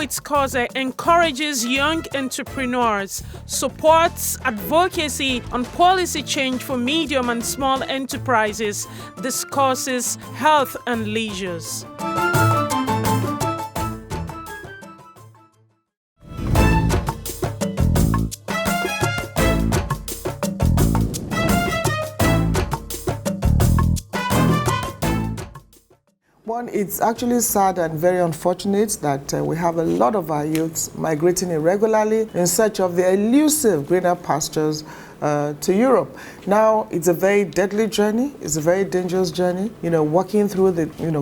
with Khoze encourages young entrepreneurs, supports advocacy on policy change for medium and small enterprises, discusses health and leisures. One, it's actually sad and very unfortunate that we have a lot of our youths migrating irregularly in search of the elusive greener pastures to Europe. Now, it's a very deadly journey. It's a very dangerous journey. Walking through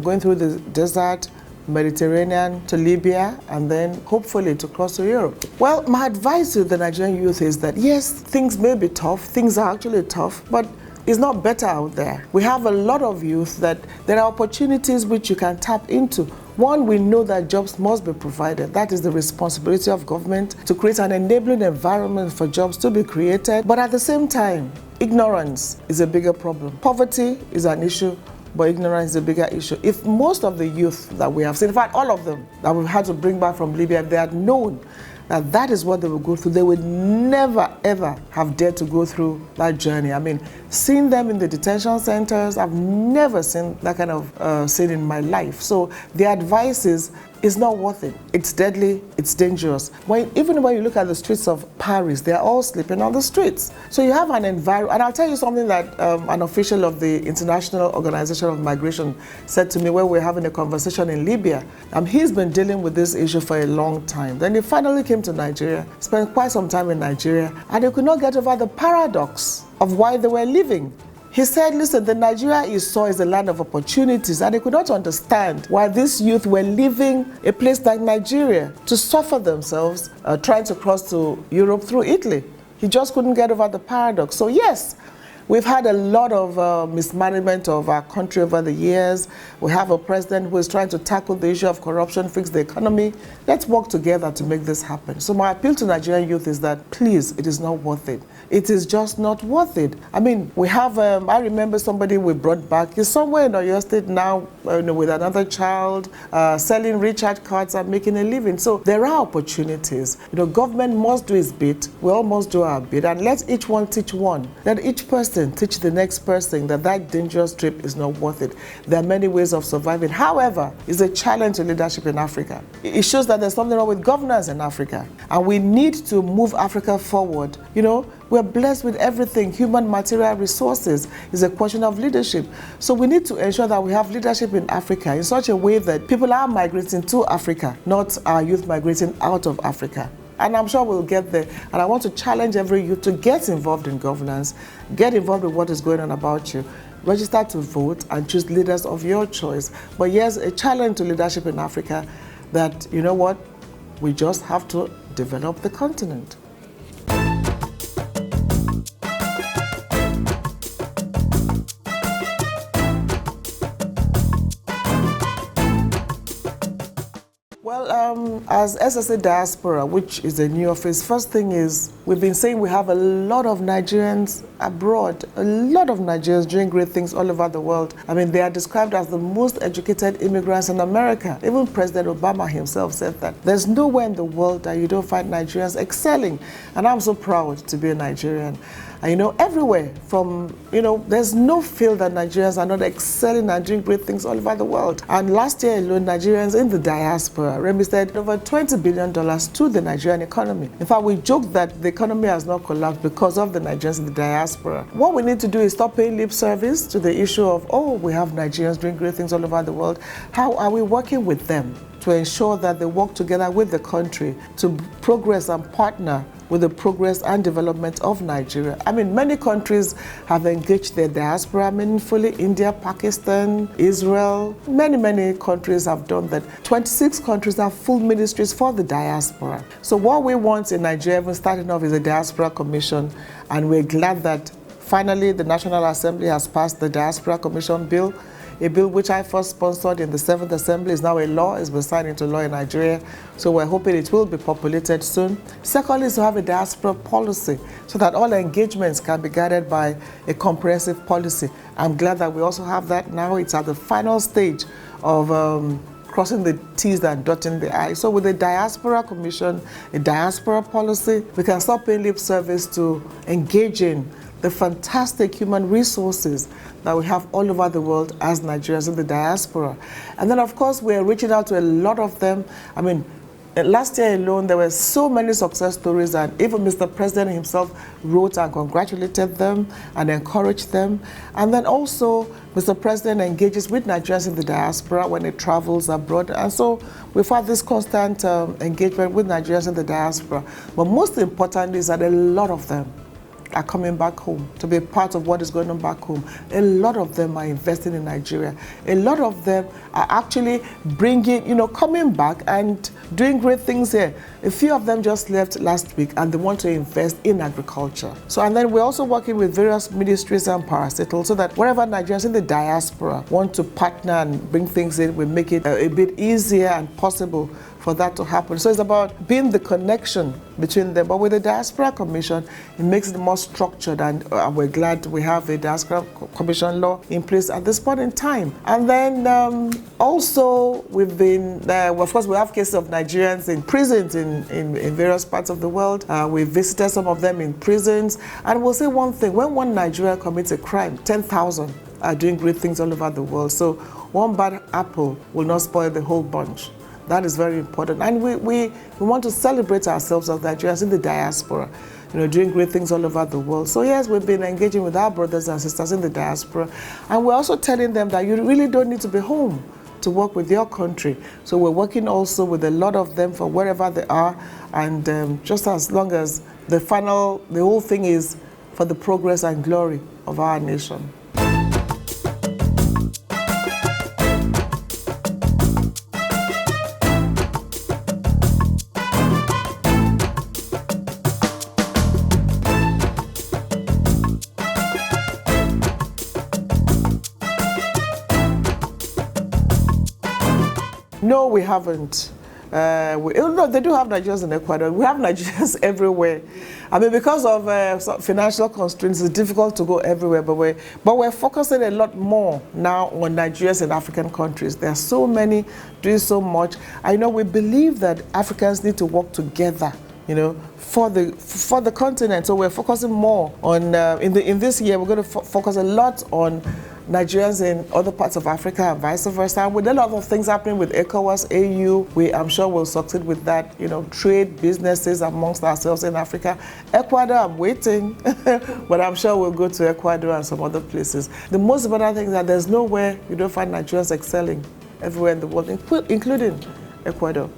going through the desert, Mediterranean to Libya, and then hopefully to cross to Europe. Well, my advice to the Nigerian youth is that yes, things may be tough. Things are actually tough, but it's not better out there. We have a lot of youth that there are opportunities which you can tap into. One, we know that jobs must be provided. That is the responsibility of government to create an enabling environment for jobs to be created. But at the same time, ignorance is a bigger problem. Poverty is an issue, but ignorance is a bigger issue. If most of the youth that we have seen, in fact, all of them that we've had to bring back from Libya, if they had known that that is what they would go through, they would never, ever have dared to go through that journey. I mean, seeing them in the detention centers, I've never seen that kind of scene in my life. So the advice is, it's not worth it. It's deadly, it's dangerous. Even when you look at the streets of Paris, they're all sleeping on the streets. So you have an environment, and I'll tell you something that an official of the International Organization of Migration said to me when we were having a conversation in Libya. He's been dealing with this issue for a long time. Then he finally came to Nigeria, spent quite some time in Nigeria, and he could not get over the paradox of why they were leaving. He said, listen, the Nigeria he saw is a land of opportunities, and he could not understand why these youth were leaving a place like Nigeria to suffer themselves trying to cross to Europe through Italy. He just couldn't get over the paradox. So yes, we've had a lot of mismanagement of our country over the years. We have a president who is trying to tackle the issue of corruption, fix the economy. Let's work together to make this happen. So my appeal to Nigerian youth is that, please, it is not worth it. It is just not worth it. I mean, we have, I remember somebody we brought back. He's somewhere in Oyo State now with another child, selling recharge cards and making a living. So there are opportunities. Government must do its bit. We all must do our bit. And let each one teach one. Let each person teach the next person that dangerous trip is not worth it. There are many ways of surviving. However, it's a challenge to leadership in Africa. It shows that there's something wrong with governance in Africa. And we need to move Africa forward. We're blessed with everything. Human material resources is a question of leadership. So we need to ensure that we have leadership in Africa in such a way that people are migrating to Africa, not our youth migrating out of Africa. And I'm sure we'll get there. And I want to challenge every youth to get involved in governance, get involved with what is going on about you, register to vote and choose leaders of your choice. But yes, a challenge to leadership in Africa that, we just have to develop the continent. Well, as SSA Diaspora, which is a new office, first thing is we've been saying we have a lot of Nigerians abroad, a lot of Nigerians doing great things all over the world. I mean, they are described as the most educated immigrants in America. Even President Obama himself said that. There's nowhere in the world that you don't find Nigerians excelling. And I'm so proud to be a Nigerian. And, everywhere from, there's no field that Nigerians are not excelling and doing great things all over the world. And last year alone, Nigerians in the diaspora remitted over $20 billion to the Nigerian economy. In fact, we joked that the economy has not collapsed because of the Nigerians in the diaspora. What we need to do is stop paying lip service to the issue of, we have Nigerians doing great things all over the world. How are we working with them to ensure that they work together with the country to progress and partner with the progress and development of Nigeria? I mean, many countries have engaged their diaspora meaningfully. India, Pakistan, Israel, many countries have done that. 26 countries have full ministries for the diaspora. So what we want in Nigeria, even starting off, is a diaspora commission, and we're glad that finally the National Assembly has passed the Diaspora Commission Bill. A bill which I first sponsored in the 7th Assembly is now a law, it's been signed into law in Nigeria. So we're hoping it will be populated soon. Secondly is to have a diaspora policy so that all engagements can be guided by a comprehensive policy. I'm glad that we also have that now. It's at the final stage of crossing the T's and dotting the I's. So with the Diaspora Commission, a diaspora policy, we can stop paying lip service to engaging the fantastic human resources that we have all over the world as Nigerians in the diaspora. And then, of course, we're reaching out to a lot of them. I mean, last year alone, there were so many success stories, and even Mr. President himself wrote and congratulated them and encouraged them. And then also, Mr. President engages with Nigerians in the diaspora when he travels abroad. And so we've had this constant engagement with Nigerians in the diaspora. But most importantly is that a lot of them are coming back home to be part of what is going on back home. A lot of them are investing in Nigeria. A lot of them are actually coming back and doing great things here. A few of them just left last week and they want to invest in agriculture. So, and then we're also working with various ministries and parastatals so that wherever Nigerians in the diaspora want to partner and bring things in, we make it a bit easier and possible for that to happen. So it's about being the connection between them. But with the Diaspora Commission, it makes it more structured, and we're glad we have a Diaspora Commission law in place at this point in time. And then also we've been, of course, we have cases of Nigerians in prisons in various parts of the world. We visited some of them in prisons. And we'll say one thing, when one Nigerian commits a crime, 10,000 are doing great things all over the world. So one bad apple will not spoil the whole bunch. That is very important. And we want to celebrate ourselves as Nigerians in the diaspora, doing great things all over the world. So yes, we've been engaging with our brothers and sisters in the diaspora. And we're also telling them that you really don't need to be home to work with your country. So we're working also with a lot of them for wherever they are. And just as long as the whole thing is for the progress and glory of our nation. No, we haven't. No, they do have Nigerians in Ecuador. We have Nigerians everywhere. I mean, because of financial constraints, it's difficult to go everywhere. But we're focusing a lot more now on Nigerians in African countries. There are so many doing so much. I know we believe that Africans need to work together, for the continent. So we're focusing more on in this year. We're going to focus a lot on Nigerians in other parts of Africa and vice versa. With a lot of things happening with ECOWAS, AU, I'm sure we'll succeed with that, trade, businesses amongst ourselves in Africa. Ecuador, I'm waiting, but I'm sure we'll go to Ecuador and some other places. The most important thing is that there's nowhere you don't find Nigerians excelling everywhere in the world, including Ecuador.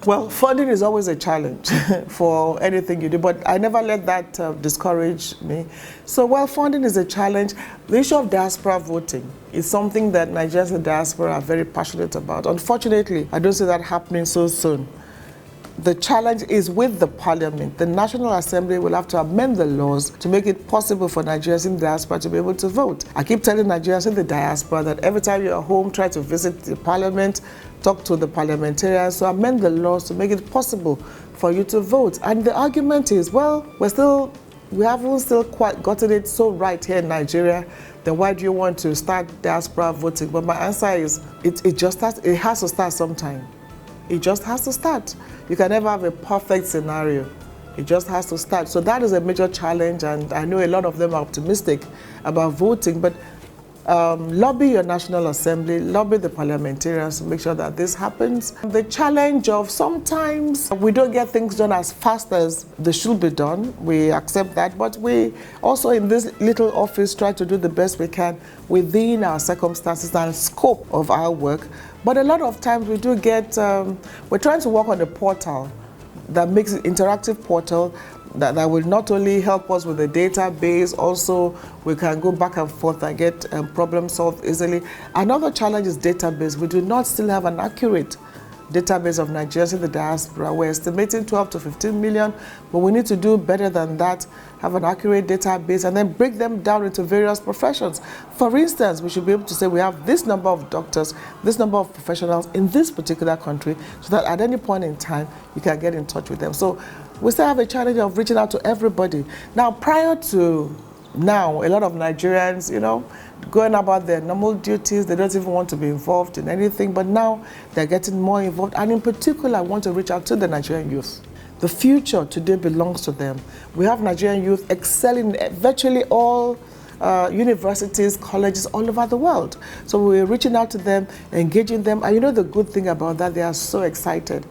Well, funding is always a challenge for anything you do, but I never let that discourage me. So, funding is a challenge. The issue of diaspora voting is something that Nigerians in the diaspora are very passionate about. Unfortunately, I don't see that happening so soon. The challenge is with the parliament. The National Assembly will have to amend the laws to make it possible for Nigerians in the diaspora to be able to vote. I keep telling Nigerians in the diaspora that every time you're home, try to visit the parliament, talk to the parliamentarians, to amend the laws to make it possible for you to vote. And the argument is, we haven't still quite gotten it so right here in Nigeria, then why do you want to start diaspora voting? But my answer is, it has to start sometime. It just has to start. You can never have a perfect scenario. It just has to start. So that is a major challenge, and I know a lot of them are optimistic about voting, but lobby your National Assembly, lobby the parliamentarians to make sure that this happens. The challenge of sometimes we don't get things done as fast as they should be done. We accept that, but we also in this little office try to do the best we can within our circumstances and scope of our work. But a lot of times we do get, we're trying to work on a portal that makes it interactive portal that will not only help us with the database, also we can go back and forth and get problems solved easily. Another challenge is database. We do not still have an accurate database of Nigerians in the diaspora. We're estimating 12 to 15 million, but we need to do better than that, have an accurate database, and then break them down into various professions. For instance, we should be able to say we have this number of doctors, this number of professionals in this particular country, so that at any point in time, you can get in touch with them. So we still have a challenge of reaching out to everybody. Now, prior to now, a lot of Nigerians, going about their normal duties, they don't even want to be involved in anything, but now they're getting more involved, and in particular, I want to reach out to the Nigerian youth. The future today belongs to them. We have Nigerian youth excelling in virtually all universities, colleges all over the world. So we're reaching out to them, engaging them, and the good thing about that, they are so excited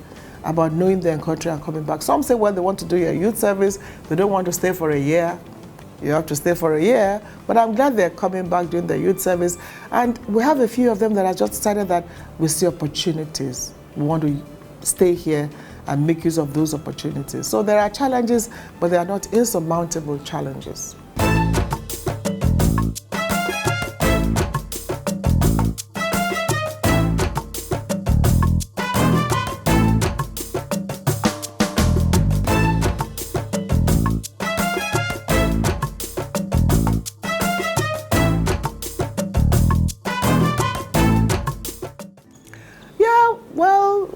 about knowing their country and coming back. Some say, well, they want to do your youth service, they don't want to stay for a year. You have to stay for a year, but I'm glad they're coming back doing their youth service. And we have a few of them that have just decided that we see opportunities. We want to stay here and make use of those opportunities. So there are challenges, but they are not insurmountable challenges.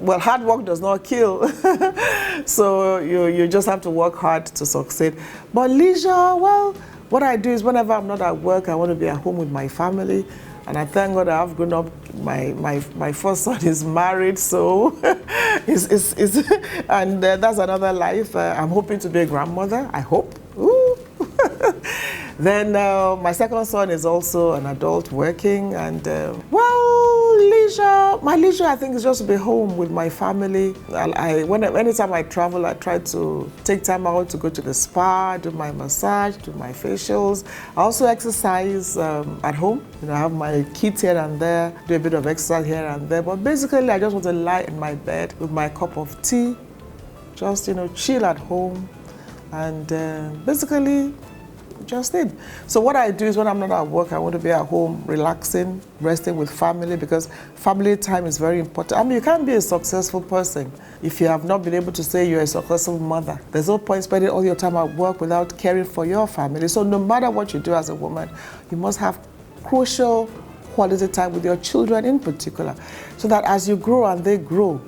Well, hard work does not kill, so you just have to work hard to succeed. But leisure, well, what I do is whenever I'm not at work, I want to be at home with my family, and I thank God I've grown up. My first son is married, so and that's another life. I'm hoping to be a grandmother. I hope. Ooh. Then my second son is also an adult working, and leisure. My leisure, I think, is just to be home with my family. Anytime I travel, I try to take time out to go to the spa, do my massage, do my facials. I also exercise at home. I have my kids here and there, do a bit of exercise here and there. But basically, I just want to lie in my bed with my cup of tea, just chill at home, and basically just it. So what I do is when I'm not at work, I want to be at home, relaxing, resting with family, because family time is very important. I mean, you can't be a successful person if you have not been able to say you're a successful mother. There's no point spending all your time at work without caring for your family. So no matter what you do as a woman, you must have crucial quality time with your children in particular, so that as you grow and they grow,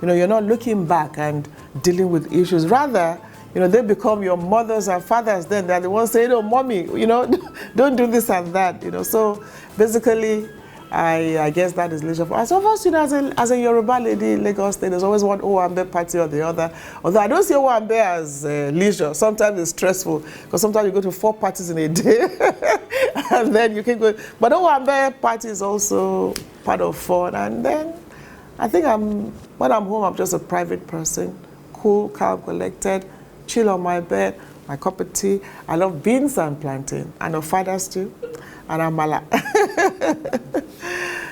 you're not looking back and dealing with issues. Rather, they become your mothers and fathers. Then they're the ones saying, mommy, don't do this and that. So basically, I guess that is leisure for us. Of course, as a Yoruba lady in Lagos State, there's always one Owambe party or the other. Although I don't see Owambe as leisure. Sometimes it's stressful, because sometimes you go to 4 parties in a day, and then you can go. But Owambe party is also part of fun. And then I think when I'm home, I'm just a private person, cool, calm, collected, chill on my bed, my cup of tea. I love beans and plantain, and ofada stew, and amala.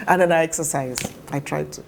And then I exercise. I try to.